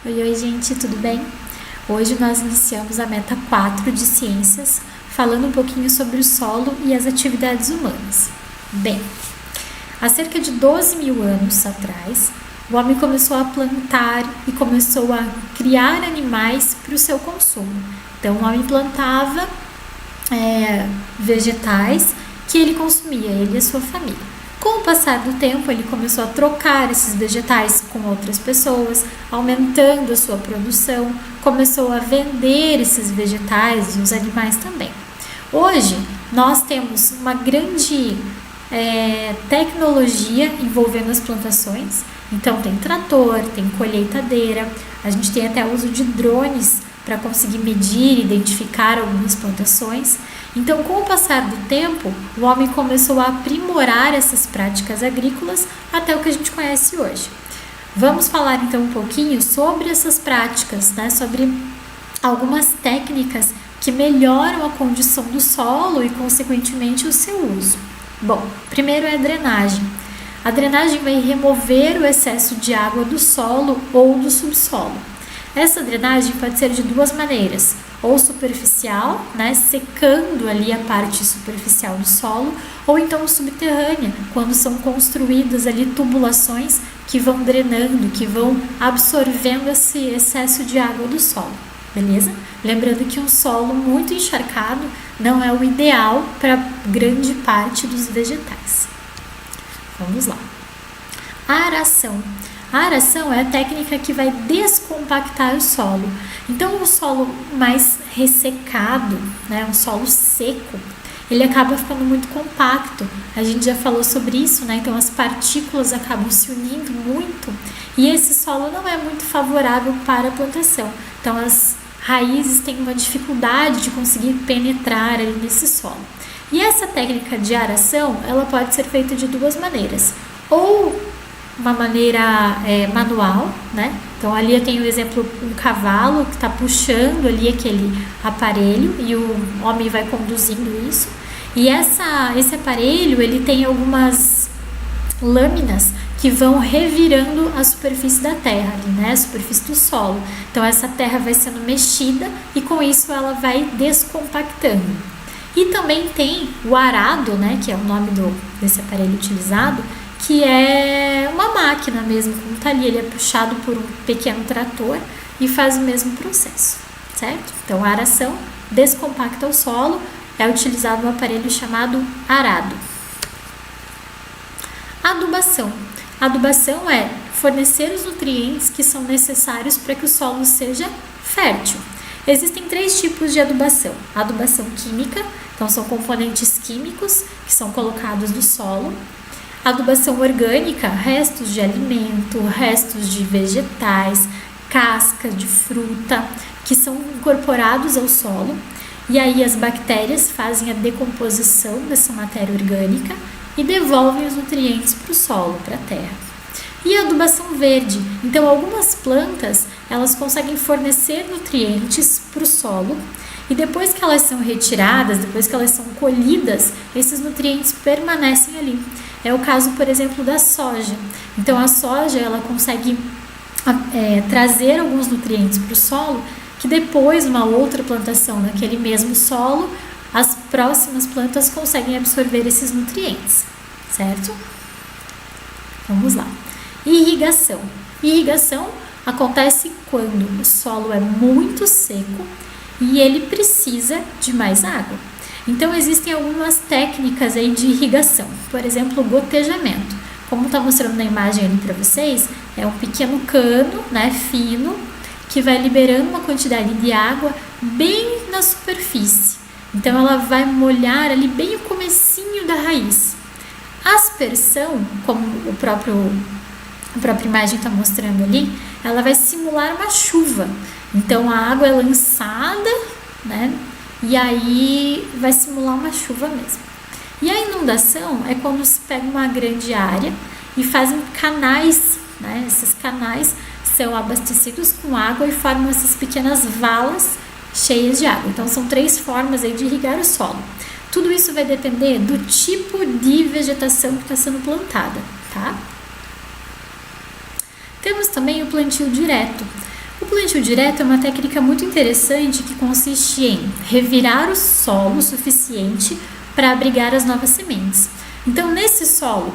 Oi, gente, tudo bem? Hoje nós iniciamos a meta 4 de ciências, falando um pouquinho sobre o solo e as atividades humanas. Bem, há cerca de 12 mil anos atrás, o homem começou a plantar e começou a criar animais para o seu consumo. Então, o homem plantava vegetais que ele consumia, ele e a sua família. Com o passar do tempo, ele começou a trocar esses vegetais com outras pessoas, aumentando a sua produção, começou a vender esses vegetais e os animais também. Hoje, nós temos uma grande tecnologia envolvendo as plantações, então tem trator, tem colheitadeira, a gente tem até o uso de drones para conseguir medir e identificar algumas plantações. Então, com o passar do tempo, o homem começou a aprimorar essas práticas agrícolas até o que a gente conhece hoje. Vamos falar então um pouquinho sobre essas práticas, sobre algumas técnicas que melhoram a condição do solo e, consequentemente, o seu uso. Bom, primeiro é a drenagem. A drenagem vai remover o excesso de água do solo ou do subsolo. Essa drenagem pode ser de duas maneiras, ou superficial, secando ali a parte superficial do solo, ou então subterrânea, quando são construídas ali tubulações que vão drenando, que vão absorvendo esse excesso de água do solo, beleza? Lembrando que um solo muito encharcado não é o ideal para grande parte dos vegetais. Vamos lá. A aração. A aração é a técnica que vai descompactar o solo. Então, o solo mais ressecado, um solo seco, ele acaba ficando muito compacto. A gente já falou sobre isso, Então, as partículas acabam se unindo muito e esse solo não é muito favorável para a plantação. Então, as raízes têm uma dificuldade de conseguir penetrar ali nesse solo. E essa técnica de aração, ela pode ser feita de duas maneiras. Ou uma maneira manual, Então ali eu tenho o exemplo, um cavalo que está puxando ali aquele aparelho e o homem vai conduzindo isso. E esse aparelho, ele tem algumas lâminas que vão revirando a superfície da terra, a superfície do solo. Então essa terra vai sendo mexida e com isso ela vai descompactando. E também tem o arado, que é o nome desse aparelho utilizado, que é uma máquina mesmo, como está ali, ele é puxado por um pequeno trator e faz o mesmo processo, certo? Então, a aração descompacta o solo, é utilizado um aparelho chamado arado. Adubação. Adubação é fornecer os nutrientes que são necessários para que o solo seja fértil. Existem 3 tipos de adubação. A adubação química, então são componentes químicos que são colocados no solo. Adubação orgânica, restos de alimento, restos de vegetais, casca de fruta, que são incorporados ao solo. E aí as bactérias fazem a decomposição dessa matéria orgânica e devolvem os nutrientes para o solo, para a terra. E a adubação verde. Então, algumas plantas, elas conseguem fornecer nutrientes para o solo e depois que elas são retiradas, depois que elas são colhidas, esses nutrientes permanecem ali. É o caso, por exemplo, da soja. Então, a soja, ela consegue trazer alguns nutrientes para o solo que depois, uma outra plantação naquele mesmo solo, as próximas plantas conseguem absorver esses nutrientes, certo? Vamos lá. Irrigação. Irrigação acontece quando o solo é muito seco e ele precisa de mais água. Então, existem algumas técnicas aí de irrigação. Por exemplo, o gotejamento. Como está mostrando na imagem ali para vocês, é um pequeno cano, fino, que vai liberando uma quantidade de água bem na superfície. Então, ela vai molhar ali bem o comecinho da raiz. A aspersão, como a própria imagem está mostrando ali, ela vai simular uma chuva. Então, a água é lançada, e aí vai simular uma chuva mesmo. E a inundação é quando se pega uma grande área e fazem canais, Esses canais são abastecidos com água e formam essas pequenas valas cheias de água. Então, são 3 formas aí de irrigar o solo. Tudo isso vai depender do tipo de vegetação que está sendo plantada, tá? Temos também o plantio direto. plantio direto é uma técnica muito interessante que consiste em revirar o solo o suficiente para abrigar as novas sementes. Então, nesse solo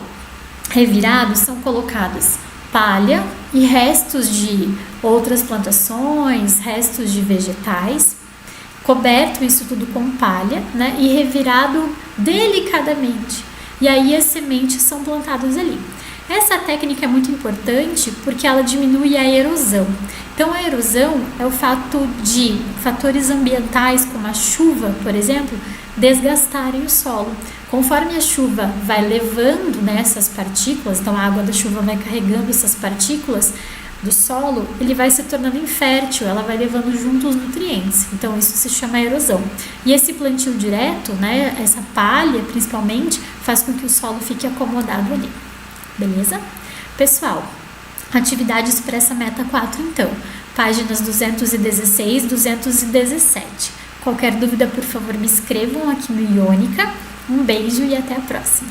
revirado são colocadas palha e restos de outras plantações, restos de vegetais, coberto isso tudo com palha, né, e revirado delicadamente. E aí as sementes são plantadas ali. Essa técnica é muito importante porque ela diminui a erosão. Então, a erosão é o fato de fatores ambientais, como a chuva, por exemplo, desgastarem o solo. Conforme a chuva vai levando, né, essas partículas, então a água da chuva vai carregando essas partículas do solo, ele vai se tornando infértil, ela vai levando junto os nutrientes. Então, isso se chama erosão. E esse plantio direto, né, essa palha principalmente, faz com que o solo fique acomodado ali. Beleza? Pessoal, atividades para essa meta 4, então, páginas 216, 217. Qualquer dúvida, por favor, me escrevam aqui no Iônica. Um beijo e até a próxima!